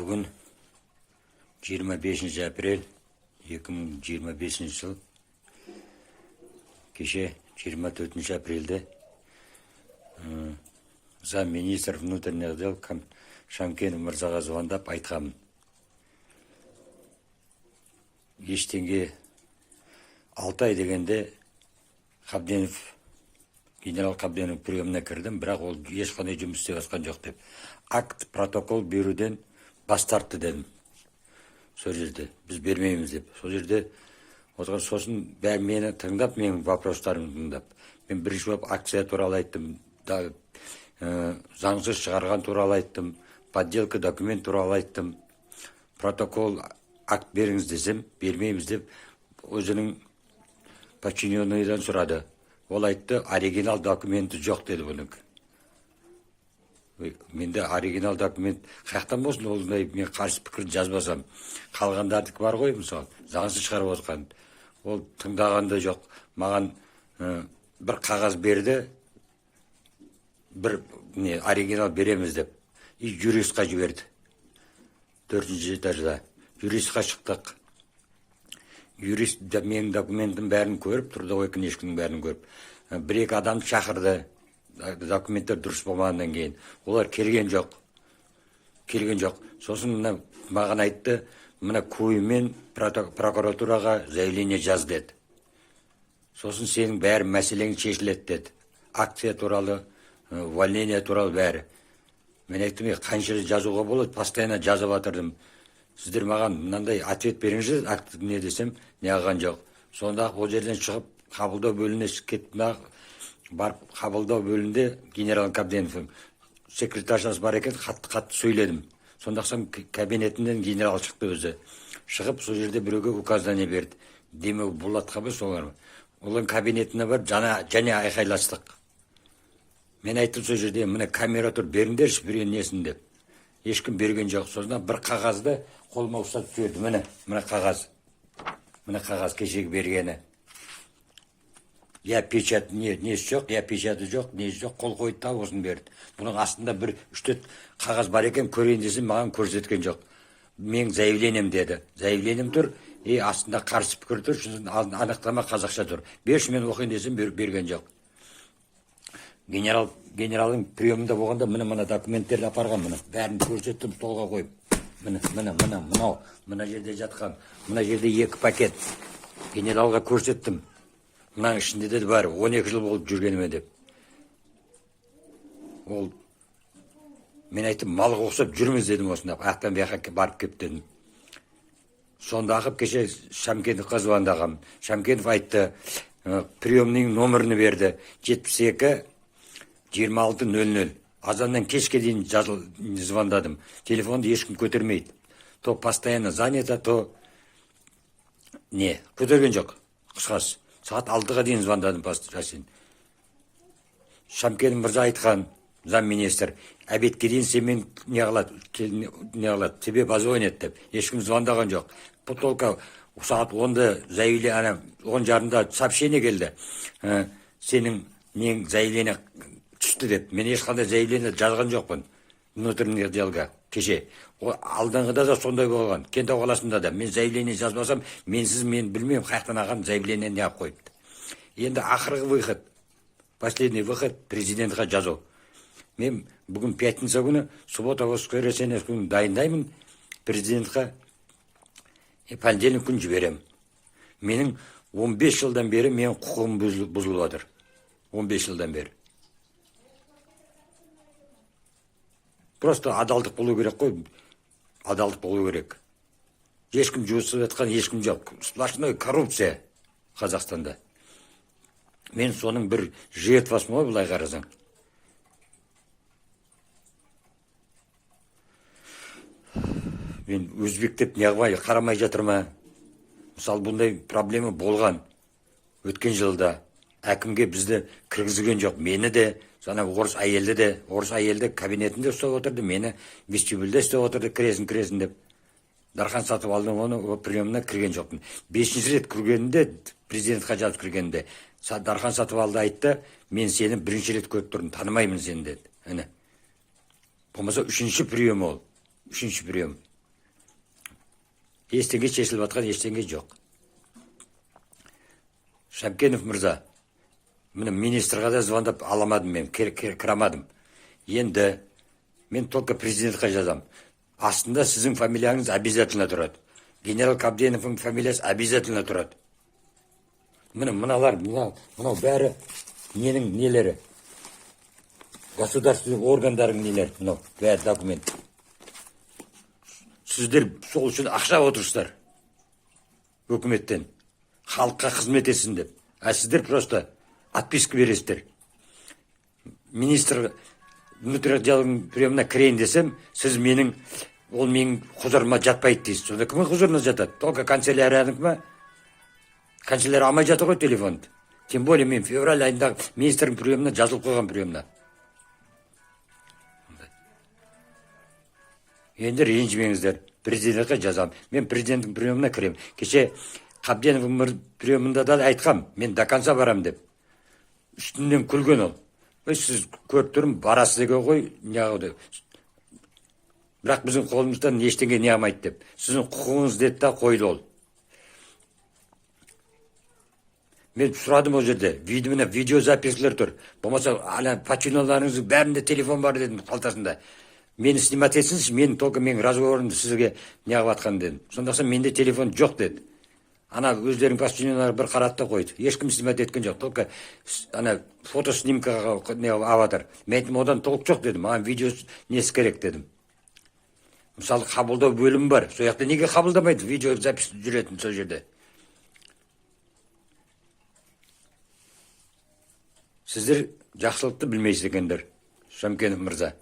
Бүгін 25 апрель 2025 жыл. Кеше 24 апрельде замминистр внутренних дел Шамкенов мырзаға звондап айтқамын. Ештеңе 6 ай дегенде генерал Қабденов приемына кірдім, бірақ ол ешқандай жұмыс істеп жатқан жоқ деп. Акт, протокол беруден бас тартты дедім. Сол жерде біз бермейміз деп. Сол жерде отырған сосын бәрі мені тыңдап, менің вопростарымды тыңдап. Мен бірінші болып акция туралы айттым, заңсыз шығарған туралы айттым, подделка документ туралы айттым. Протокол, акт беріңіз десем, бермейміз деп өзінің подчиненныйдан сұрады. Ол айтты, оригинал документі жоқ деді бұның. Менде оригинал документ қаяқтан болсын, олдай мен қарсы пікір жазбасам. Қалғандардікі бар ғой, мысалы, заңсыз шығарып отқан. Ол тыңдағанда жоқ. Маған бір қағаз берді, бір оригинал береміз деп. И юристқа жіберді. 4-ші этажда. Юристқа шықтық. Юрист менің документім бәрін көріп, трудовой книжканың бәрін көріп. Бір-екі адам шақырды. Документтер дұрыс болмағаннан кейін. Олар келген жоқ. Сосын маған айтты, мына куймен прокуратураға заявление жаз деді. Сосын сенің бәрі мәселең шешіледі деді. Акция туралы, увольнение туралы бәрі. Мен айттым, қанша жазуға болады, постоянно жазып жатырдым. Сіздер маған мынандай ответ беріңіздер, акт не десем, не алған жоқ. Сонда ол жерден шығып, қабылдау бөліміне кетіп, барып қабылдау бөлімінде генерал Қабденов секретаршасы бар екен, қатты сөйледім. Сондақсам кабинетінен генерал шықты өзі. Шығып, сол жерде біреуге указание берді. Демеу болатқа ба солар ма? Олың кабинетіне барып, және айқайластық. Мен айттым сол жерде, мына камера тұр, беріңдерші біреуін несін деп. Ешкім берген жоқ. Содан бір қағазды қолыма ұстатып жіберді. Мына қағаз. Мына қағаз кешегі бергені. Я печат, несі жоқ, я печаты жоқ, несі жоқ, қол қойды да осын берді. Бұның астында бір 3-4 қағаз бар екен, көрейін десем, маған көрсеткен жоқ. Мен заявлением деді. Заявлением тұр, астында қарсы пікір тұр, анықтама қазақша тұр. Берші мен оқиын десем, берген жоқ. Генералдың приемында болғанда мына документтерді апарған, бәрін көрсеттім, столға қойып. Мына жерде жатқан, мына жерде 2 пакет. Генералға көрсеттім. Мұның ішінде де бар, 12 жыл болып жүргеніме деп. Ол, мен айттым, малға ұқсап жүрміз дедім осындап, ақтан бияққа барып кеп дедім. Сонда ақып кеше Шамкеновқа звондағам. Шамкенов айтты, приемның номерін берді, 72-26-00. Азаннан кешке дейін звондадым. Телефонды ешкім көтермейді. То постоянно занято, то көтерген жоқ. Қысқасы. Сағат 6-ға дейін звондадым постоянно. Шамкенов мырза айтқан, замминистр, обедке дейін семен не қылады, тебе позвонят деп. Ешкім звондаған жоқ. Бұл толка сағат 10-да заявление, 10:30-да сообщение келді. Сенің мен заявление түсті деп. Мен ешқандай заявление жазған жоқпын. Внутренних делға кеше. Алдыңғыда да сондай болған. Кентау қаласында да. Мен заявление жазбасам, мен білмеймін, қаяқтан аған заявление не қойыпты. Енді ақырғы выход, последний выход президентқа жазу. Мен бүгін пятница күні, суббота, воскресенье күні дайындаймын президентқа. Понедельник күн жіберем. Менің 15 жылдан бері менің құқығым бұзылып отыр. 15 жылдан бері. Просто адалдық болу керек қой. Адалдық болу керек. Ешкім жұмысып жатқан ешкім жоқ. Сплошной коррупция Қазақстанда. Мен соның бір жертвасым ғой, бұлай қарасаң. Мен өзбек деп неғымай қарамай жатырма. Мысалы, бұндай проблема болған. Өткен жылда әкімге бізді кіргізген жоқ. Мені де, жаңа орыс әйелді кабинетінде ұстап отырды, мені вестибюльде ұстап отырды, кіресін деп. Дархан сатып алдым, оны приемына кірген жоқпын. 5-ші рет кіргенінде, президентқа жазып кіргенінде, Дархан сатып алды айтты, мен сені 1-ші рет көріп тұрдым, танымаймын сені деді. Болмаса 3-ші прием ол. 3-ші прием. Ештеңе шешіліп жатқан ештеңе жоқ. Шәмкенов мырза, міне министрға да звондап аламадым мен, кірамадым. Енді мен только президентқа жазам. Астында сіздің фамилияңыз обязательно тұрады. Генерал Қабденовтың фамилиясы обязательно тұрады. Міне мыналар, мынау бәрі ненің нелері? Государственный органдардың нелер, мынау бәрі документ. Сіздер сол үшін ақша отырсыздар. Өкіметтен. Халыққа қызмет етсін деп. А сіздер просто отписка бересіздер. Министр внутренних дел приемына кірейін десем, сіз ол менің құзырыма жатпайды дейсіз. Сонда кімнің құзырына жатады? Только канцелярияның ма? Канцелярия алмай жатыр ғой телефонды. Тем более мен февраль айында министрдің приемына жазылып қойған приемына. Енді ренжімеңіздер. Президентке жазам. Мен президенттің приемына кірем. Кеше Қабденовтың приемында да айтқам, мен до конца барам деп. Үстінен күлген ол. Сіз көріп тұрым, барасыз деген ғой, неғыды. Бірақ біздің қолымыздан ештеңе не алмайды деп. Сіздің құқығыңыз деді да қойды ол. Мен сұрадым ол жерде. Видео запискілер тұр. Болмаса, починаларыңыздың бәрінде телефон бар дедім қалтасында. Мені снимать етсіңіз, мен разговорымды сізге неғып атқан дедім. Сондақса менде телефон жоқ деді. Ана өздерің починалары бір қаратты қойды. Ешкім снимать еткен жоқ. Только фотоснимкаға аватар. Мен одан толық жоқ дедім. Маған видео несі керек дедім. Мысалы, қабылдау бөлімі бар. Сол жақта неге қабылдамайды? Видео запись жүретін сол жерде. Сіздер жақсылықты білмейсіз екендер, Шәмкенов мырза.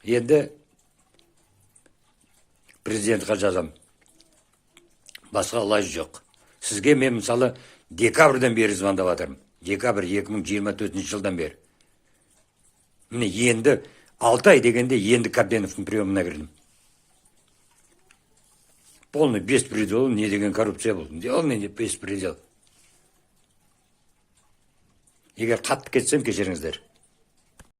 Енді президентқа жазам. Басқа лаж жоқ. Сізге мен мысалы декабрьдан бері звондап жатырмын. Декабрь 2024 жылдан бері. Міне енді 6 ай дегенде енді Қабденовтың приемына кірдім. Полный беспредел, не деген коррупция бұл. Ол не беспредел. Егер қатты кетсем кешіріңіздер.